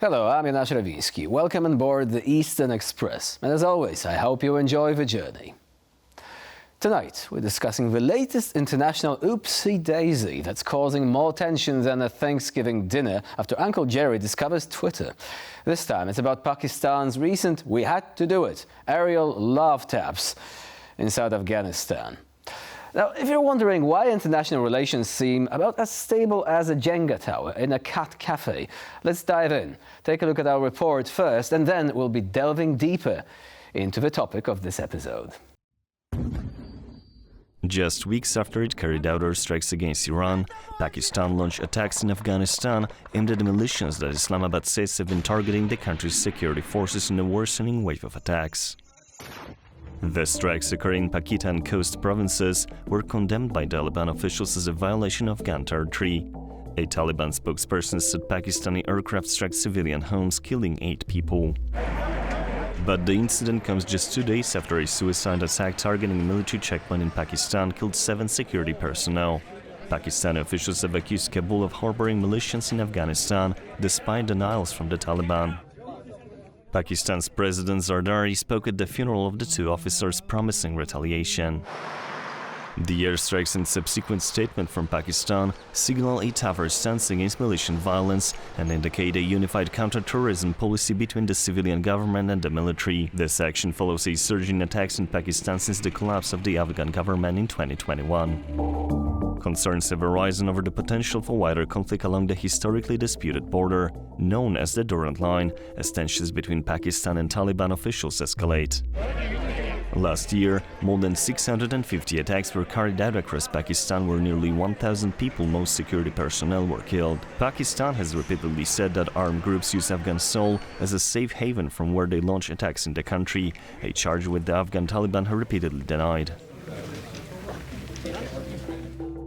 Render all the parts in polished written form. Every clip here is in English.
Hello, I'm Jonasz Rewiński. Welcome on board the Eastern Express. And as always, I hope you enjoy the journey. Tonight, we're discussing the latest international oopsie-daisy that's causing more tension than a Thanksgiving dinner after Uncle Jerry discovers Twitter. This time, it's about Pakistan's recent "we had to do it" aerial love taps in South Afghanistan. Now, if you're wondering why international relations seem about as stable as a Jenga tower in a cat cafe, let's dive in. Take a look at our report first, and then we'll be delving deeper into the topic of this episode. Just weeks after it carried out airstrikes against Iran, Pakistan launched attacks in Afghanistan aimed at the militias that Islamabad says have been targeting the country's security forces in a worsening wave of attacks. The strikes occurring in Pakistan coast provinces were condemned by Taliban officials as a violation of Afghan territory. A Taliban spokesperson said Pakistani aircraft struck civilian homes, killing 8 people. But the incident comes just 2 days after a suicide attack targeting a military checkpoint in Pakistan killed 7 security personnel. Pakistani officials have accused Kabul of harboring militias in Afghanistan, despite denials from the Taliban. Pakistan's President Zardari spoke at the funeral of the 2 officers, promising retaliation. The airstrikes and subsequent statement from Pakistan signal a tougher stance against militant violence and indicate a unified counter-terrorism policy between the civilian government and the military. This action follows a surge in attacks in Pakistan since the collapse of the Afghan government in 2021. Concerns have arisen over the potential for wider conflict along the historically disputed border, known as the Durand Line, as tensions between Pakistan and Taliban officials escalate. Last year, more than 650 attacks were carried out across Pakistan, where nearly 1,000 people, most security personnel, were killed. Pakistan has repeatedly said that armed groups use Afghan soil as a safe haven from where they launch attacks in the country, a charge which the Afghan Taliban have repeatedly denied.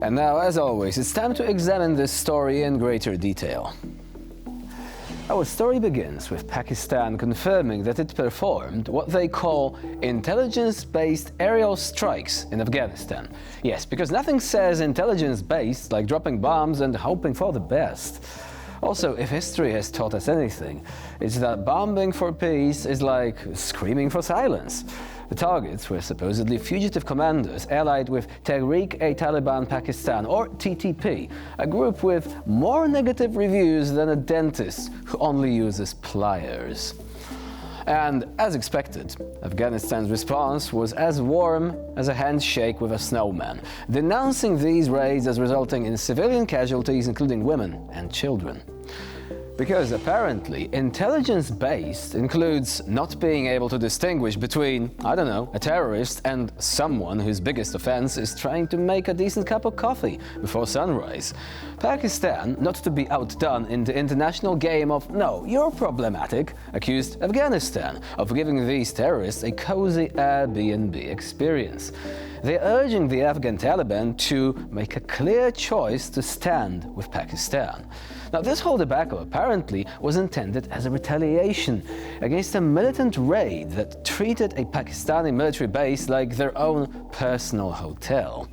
And now, as always, it's time to examine this story in greater detail. Our story begins with Pakistan confirming that it performed what they call intelligence-based aerial strikes in Afghanistan. Yes, because nothing says intelligence-based like dropping bombs and hoping for the best. Also, if history has taught us anything, it's that bombing for peace is like screaming for silence. The targets were supposedly fugitive commandos allied with Tehreek-e-Taliban Pakistan, or TTP, a group with more negative reviews than a dentist who only uses pliers. And as expected, Afghanistan's response was as warm as a handshake with a snowman, denouncing these raids as resulting in civilian casualties, including women and children. Because apparently, intelligence-based includes not being able to distinguish between, a terrorist and someone whose biggest offense is trying to make a decent cup of coffee before sunrise. Pakistan, not to be outdone in the international game of "no, you're problematic," accused Afghanistan of giving these terrorists a cozy Airbnb experience. They're urging the Afghan Taliban to make a clear choice to stand with Pakistan. Now, this whole debacle apparently was intended as a retaliation against a militant raid that treated a Pakistani military base like their own personal hotel.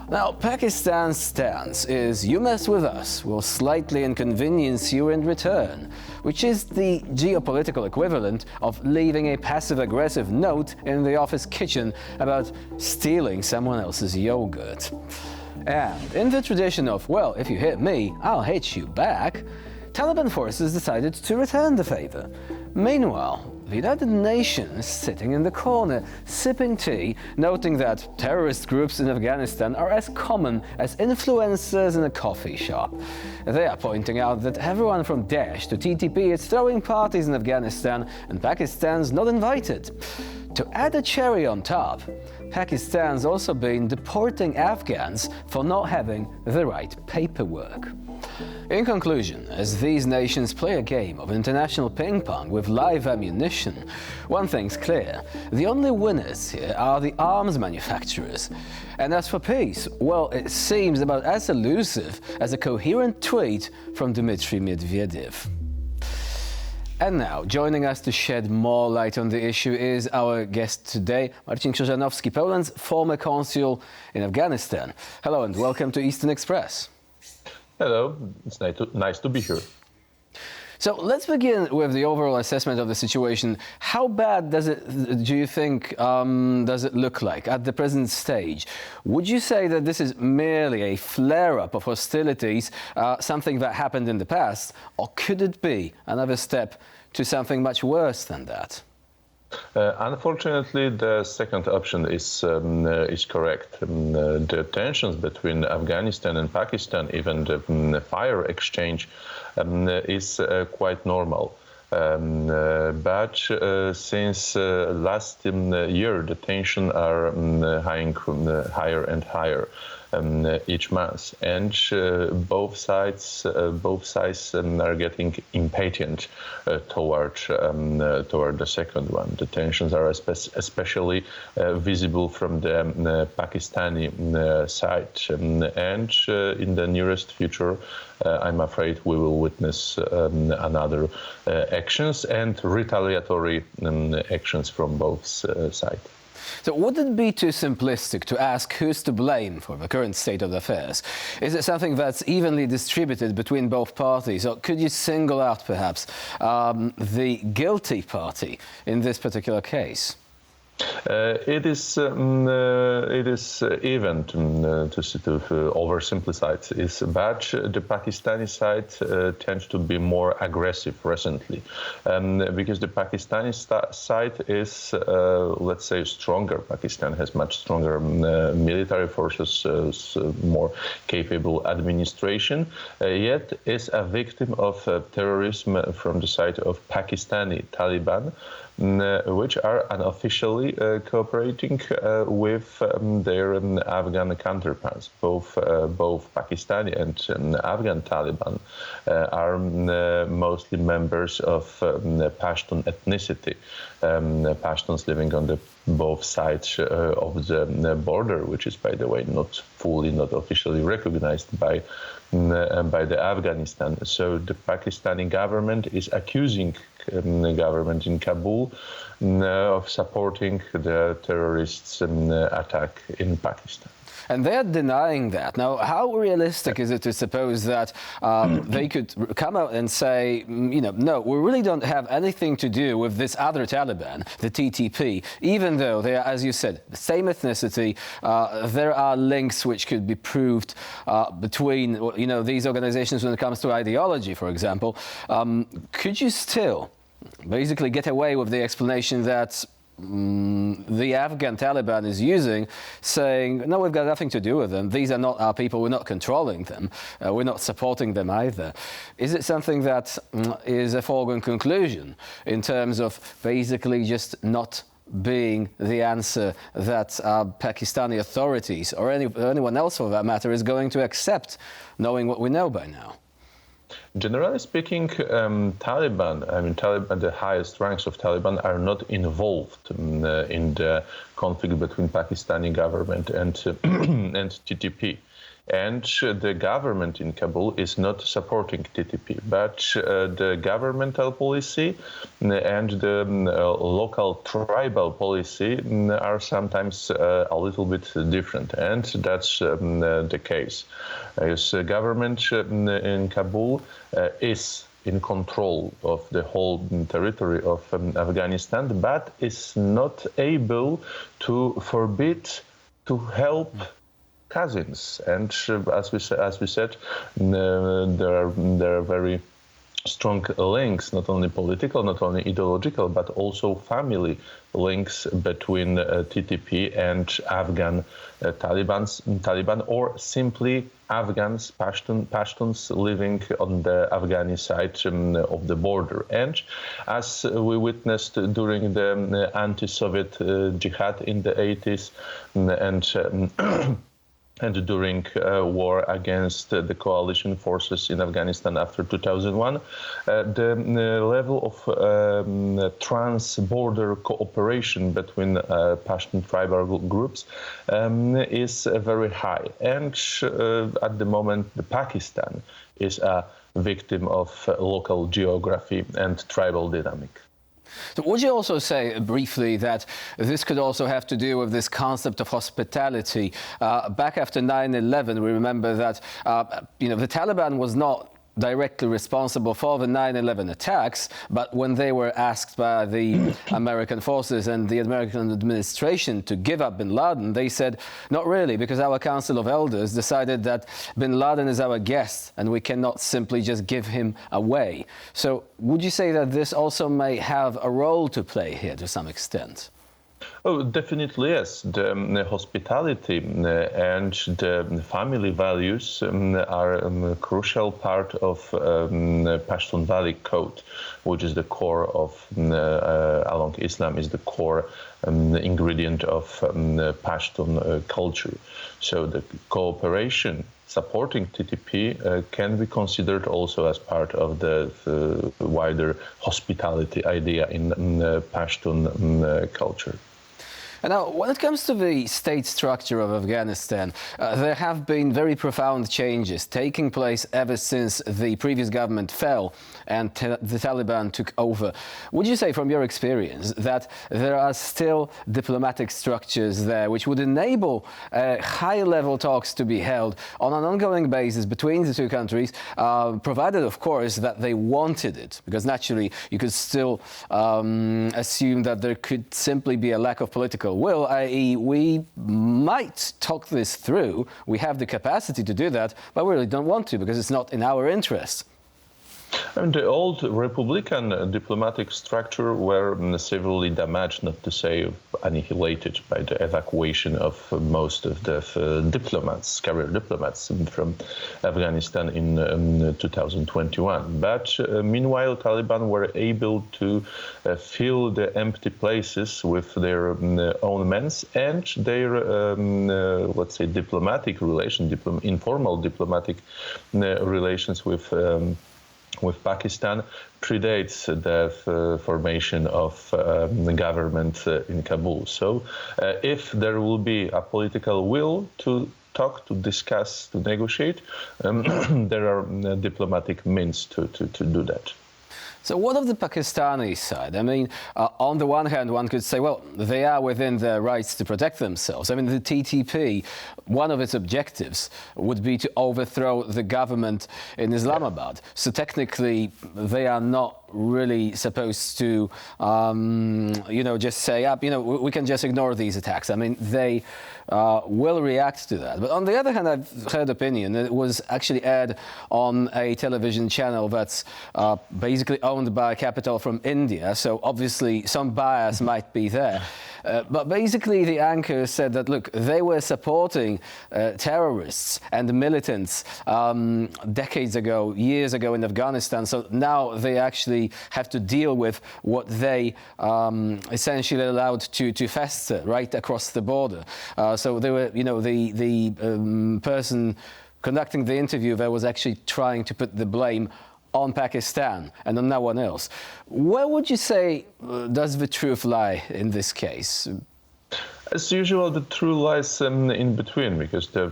Now, Pakistan's stance is "you mess with us, we'll slightly inconvenience you in return," which is the geopolitical equivalent of leaving a passive-aggressive note in the office kitchen about stealing someone else's yogurt. And in the tradition of, well, if you hit me, I'll hit you back, Taliban forces decided to return the favor. Meanwhile, the United Nations sitting in the corner, sipping tea, noting that terrorist groups in Afghanistan are as common as influencers in a coffee shop. They are pointing out that everyone from Daesh to TTP is throwing parties in Afghanistan and Pakistan's not invited. To add a cherry on top, Pakistan's also been deporting Afghans for not having the right paperwork. In conclusion, as these nations play a game of international ping-pong with live ammunition, one thing's clear: the only winners here are the arms manufacturers. And as for peace, well, it seems about as elusive as a coherent tweet from Dmitry Medvedev. And now, joining us to shed more light on the issue is our guest today, Marcin Krzyżanowski, Poland's former consul in Afghanistan. Hello and welcome to Eastern Express. Hello, it's nice to be here. So let's begin with the overall assessment of the situation. How bad do you think, does it look like at the present stage? Would you say that this is merely a flare-up of hostilities, something that happened in the past, or could it be another step to something much worse than that? Unfortunately, the second option is correct. The tensions between Afghanistan and Pakistan, even the fire exchange, is quite normal. But since last year, the tensions are higher and higher each month, and both sides are getting impatient toward the second one. The tensions are especially visible from the Pakistani side, and in the nearest future, I'm afraid we will witness another actions and retaliatory actions from both sides. So would it be too simplistic to ask who's to blame for the current state of affairs? Is it something that's evenly distributed between both parties, or could you single out perhaps the guilty party in this particular case? It is even to oversimplify, but the Pakistani side tends to be more aggressive recently, because the Pakistani side is, let's say, stronger. Pakistan has much stronger military forces, more capable administration, yet is a victim of terrorism from the side of Pakistani Taliban, which are unofficially cooperating with their Afghan counterparts. Both Pakistani and Afghan Taliban are mostly members of Pashtun ethnicity, Pashtuns living on both sides of the border, which is, by the way, not officially recognized by the Afghanistan. So the Pakistani government is accusing the government in Kabul of supporting the terrorists' attack in Pakistan. And they're denying that. Now, how realistic is it to suppose that they could come out and say, no, we really don't have anything to do with this other Taliban, the TTP, even though they are, as you said, the same ethnicity. There are links which could be proved between, these organizations when it comes to ideology, for example. Could you still basically get away with the explanation that the Afghan Taliban is using, saying, no, we've got nothing to do with them. These are not our people. We're not controlling them. We're not supporting them either. Is it something that is a foregone conclusion in terms of basically just not being the answer that Pakistani authorities or anyone else for that matter is going to accept, knowing what we know by now? Generally speaking, Taliban, the highest ranks of Taliban are not involved in the conflict between Pakistani government and TTP. And the government in Kabul is not supporting TTP, but the governmental policy and the local tribal policy are sometimes a little bit different, and that's the case. As government in Kabul is in control of the whole territory of Afghanistan, but is not able to forbid to help cousins, and as we said, there are very strong links, not only political, not only ideological, but also family links between TTP and Afghan Taliban, or simply Afghans, Pashtuns living on the Afghani side of the border. And as we witnessed during the anti-Soviet jihad in the 80s and during war against the coalition forces in Afghanistan after 2001, the level of trans-border cooperation between Pashtun tribal groups is very high. And at the moment, Pakistan is a victim of local geography and tribal dynamic. So would you also say briefly that this could also have to do with this concept of hospitality? Back after 9/11, we remember that the Taliban was not directly responsible for the 9/11 attacks, but when they were asked by the American forces and the American administration to give up bin Laden, they said, not really, because our Council of Elders decided that bin Laden is our guest and we cannot simply just give him away. So would you say that this also may have a role to play here to some extent? Oh, definitely yes. The hospitality and the family values are a crucial part of Pashtun Valley Code, which is the core of, along Islam, is the core ingredient of Pashtun culture. So the cooperation supporting TTP can be considered also as part of the wider hospitality idea in Pashtun culture. And now, when it comes to the state structure of Afghanistan, there have been very profound changes taking place ever since the previous government fell and the Taliban took over. Would you say, from your experience, that there are still diplomatic structures there which would enable high-level talks to be held on an ongoing basis between the two countries, provided, of course, that they wanted it? Because naturally, you could still assume that there could simply be a lack of political will, i.e. we might talk this through, we have the capacity to do that, but we really don't want to because it's not in our interest. And the old Republican diplomatic structure were severely damaged, not to say annihilated, by the evacuation of most of the diplomats, career diplomats from Afghanistan in 2021. But meanwhile, Taliban were able to fill the empty places with their own men and their, let's say, diplomatic relations, informal diplomatic relations with Pakistan predates the formation of the government in Kabul. So if there will be a political will to talk, to discuss, to negotiate, there are diplomatic means to do that. So what of the Pakistani side? I mean, on the one hand, one could say, well, they are within their rights to protect themselves. I mean, the TTP, one of its objectives would be to overthrow the government in Islamabad. So technically, they are not really supposed to, just say, we can just ignore these attacks. I mean, they will react to that. But on the other hand, I've heard opinion. It was actually aired on a television channel that's basically owned by capital from India. So obviously some bias might be there. But basically the anchor said that, look, they were supporting terrorists and militants decades ago, years ago in Afghanistan. So now they actually have to deal with what they essentially allowed to fester right across the border. So they were, the person conducting the interview there was actually trying to put the blame on Pakistan and on no one else. Where would you say does the truth lie in this case? As usual, the truth lies in between, because the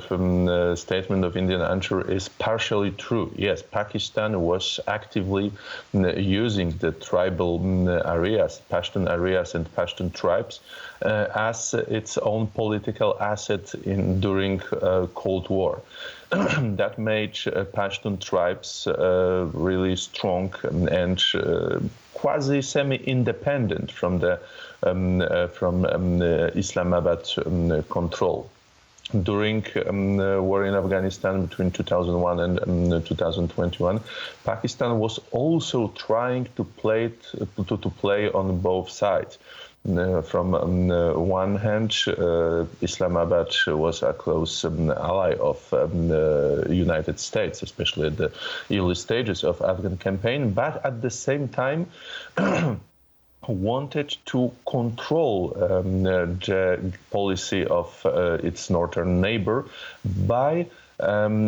statement of Indian answer is partially true. Yes, Pakistan was actively using the tribal areas, Pashtun areas and Pashtun tribes, as its own political asset during Cold War. That made Pashtun tribes really strong and quasi-semi-independent from the Islamabad control. During war in Afghanistan between 2001 and 2021, Pakistan was also trying to play on both sides. From one hand, Islamabad was a close ally of the United States, especially at the early stages of Afghan campaign, but at the same time wanted to control the policy of its northern neighbor by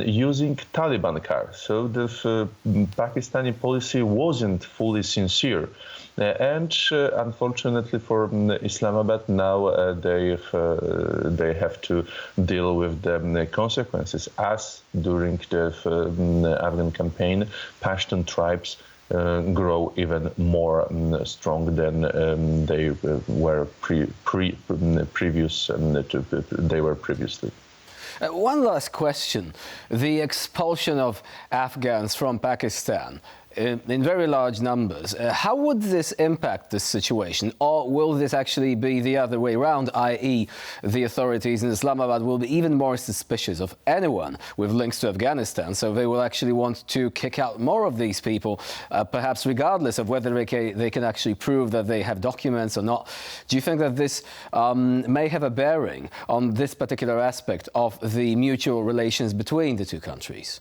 using Taliban cars. So the Pakistani policy wasn't fully sincere. And unfortunately for Islamabad, now they have to deal with the consequences, as during the Afghan campaign, Pashtun tribes grow even more strong than they were previously. One last question. The expulsion of Afghans from Pakistan in very large numbers, how would this impact this situation? Or will this actually be the other way around, i.e. the authorities in Islamabad will be even more suspicious of anyone with links to Afghanistan, so they will actually want to kick out more of these people, perhaps regardless of whether they can actually prove that they have documents or not. Do you think that this may have a bearing on this particular aspect of the mutual relations between the two countries?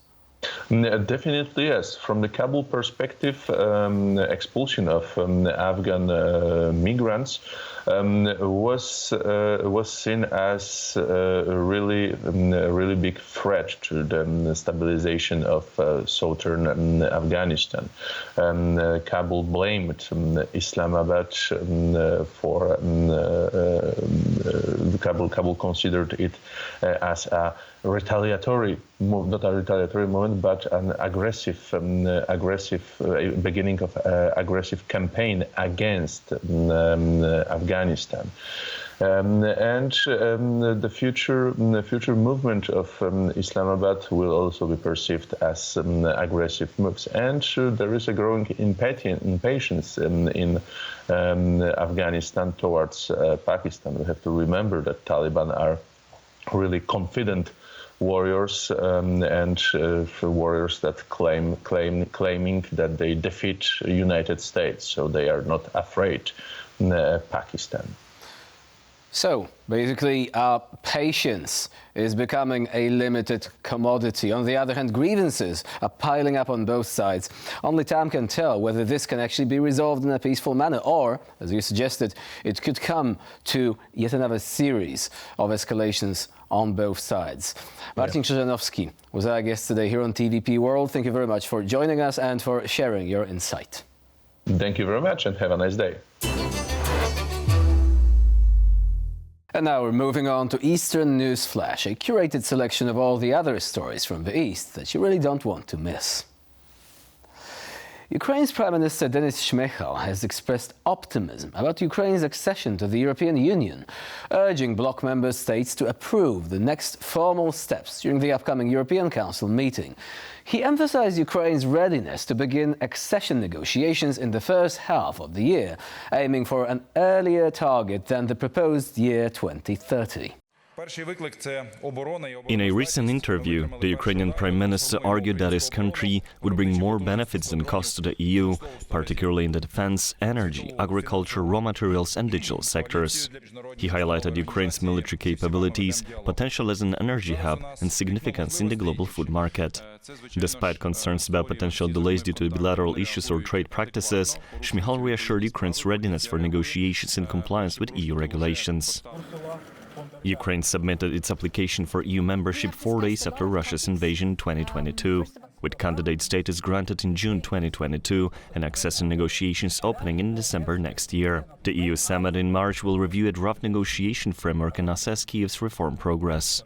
Definitely, yes. From the Kabul perspective, expulsion of Afghan migrants was seen as a really big threat to the stabilization of southern Afghanistan. Kabul blamed Islamabad for Kabul considered it as a retaliatory move, not a retaliatory movement, but an aggressive beginning of aggressive campaign against Afghanistan. The future movement of Islamabad will also be perceived as aggressive moves. And there is a growing impatience in Afghanistan towards Pakistan. We have to remember that Taliban are really confident warriors and warriors that claiming that they defeat United States, so they are not afraid Pakistan. So basically, patience is becoming a limited commodity. On the other hand, grievances are piling up on both sides. Only time can tell whether this can actually be resolved in a peaceful manner or, as you suggested, it could come to yet another series of escalations on both sides. Marcin Krzyżanowski was our guest today here on TVP World. Thank you very much for joining us and for sharing your insight. Thank you very much and have a nice day. And now we're moving on to Eastern News Flash, a curated selection of all the other stories from the East that you really don't want to miss. Ukraine's Prime Minister Denis Shmyhal has expressed optimism about Ukraine's accession to the European Union, urging bloc member states to approve the next formal steps during the upcoming European Council meeting. He emphasized Ukraine's readiness to begin accession negotiations in the first half of the year, aiming for an earlier target than the proposed year 2030. In a recent interview, the Ukrainian Prime Minister argued that his country would bring more benefits than costs to the EU, particularly in the defense, energy, agriculture, raw materials and digital sectors. He highlighted Ukraine's military capabilities, potential as an energy hub and significance in the global food market. Despite concerns about potential delays due to bilateral issues or trade practices, Shmyhal reassured Ukraine's readiness for negotiations in compliance with EU regulations. Ukraine submitted its application for EU membership 4 days after Russia's invasion in 2022, with candidate status granted in June 2022 and accession negotiations opening in December next year. The EU summit in March will review a draft negotiation framework and assess Kyiv's reform progress.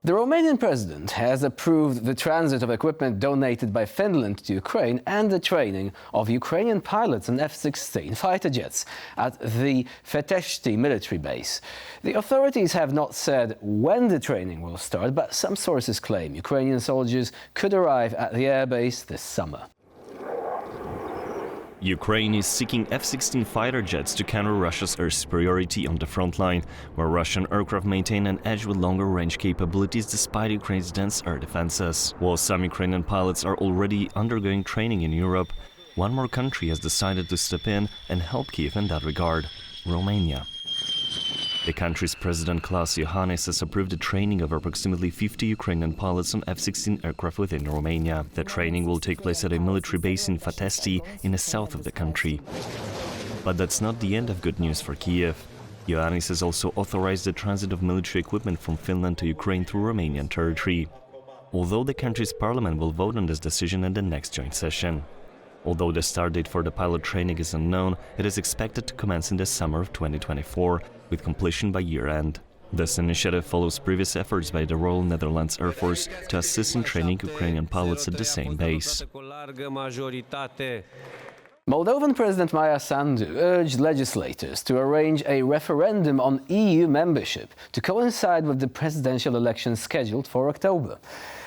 The Romanian president has approved the transit of equipment donated by Finland to Ukraine and the training of Ukrainian pilots on F-16 fighter jets at the Feteshti military base. The authorities have not said when the training will start, but some sources claim Ukrainian soldiers could arrive at the airbase this summer. Ukraine is seeking F-16 fighter jets to counter Russia's air superiority on the front line, where Russian aircraft maintain an edge with longer range capabilities despite Ukraine's dense air defenses. While some Ukrainian pilots are already undergoing training in Europe, one more country has decided to step in and help Kyiv in that regard: Romania. The country's President Klaus Iohannis has approved the training of approximately 50 Ukrainian pilots on F-16 aircraft within Romania. The training will take place at a military base in Feteshti in the south of the country. But that's not the end of good news for Kyiv. Iohannis has also authorized the transit of military equipment from Finland to Ukraine through Romanian territory, although the country's parliament will vote on this decision in the next joint session. Although the start date for the pilot training is unknown, it is expected to commence in the summer of 2024, with completion by year-end. This initiative follows previous efforts by the Royal Netherlands Air Force to assist in training Ukrainian pilots at the same base. Moldovan President Maia Sandu urged legislators to arrange a referendum on EU membership to coincide with the presidential elections scheduled for October.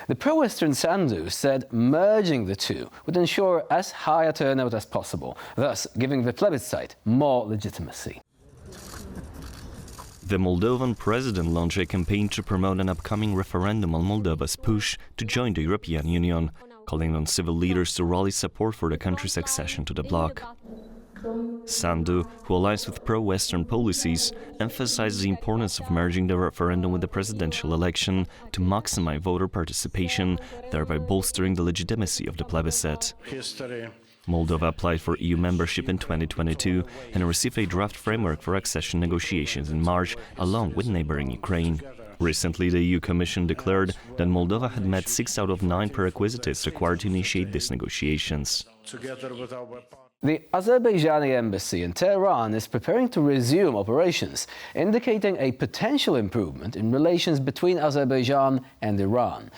The pro-Western Sandu said merging the two would ensure as high a turnout as possible, thus giving the plebiscite more legitimacy. The Moldovan president launched a campaign to promote an upcoming referendum on Moldova's push to join the European Union, calling on civil leaders to rally support for the country's accession to the bloc. Sandu, who aligns with pro-Western policies, emphasized the importance of merging the referendum with the presidential election to maximize voter participation, thereby bolstering the legitimacy of the plebiscite. Moldova applied for EU membership in 2022 and received a draft framework for accession negotiations in March, along with neighboring Ukraine. Recently, the EU Commission declared that Moldova had met 6 out of 9 prerequisites required to initiate these negotiations. The Azerbaijani embassy in Tehran is preparing to resume operations, indicating a potential improvement in relations between Azerbaijan and Iran.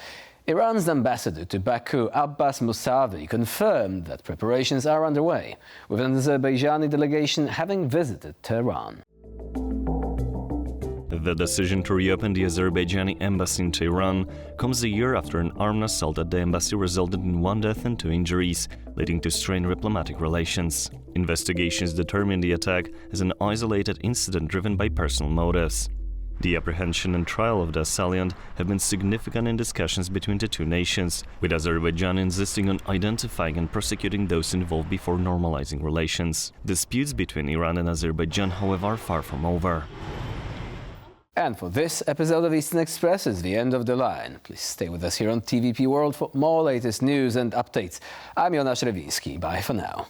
Iran's ambassador to Baku, Abbas Mousavi, confirmed that preparations are underway, with an Azerbaijani delegation having visited Tehran. The decision to reopen the Azerbaijani embassy in Tehran comes a year after an armed assault at the embassy resulted in 1 death and 2 injuries, leading to strained diplomatic relations. Investigations determine the attack as an isolated incident driven by personal motives. The apprehension and trial of the assailant have been significant in discussions between the two nations, with Azerbaijan insisting on identifying and prosecuting those involved before normalizing relations. Disputes between Iran and Azerbaijan, however, are far from over. And for this episode of Eastern Express is the end of the line. Please stay with us here on TVP World for more latest news and updates. I'm Jonasz Rewiński. Bye for now.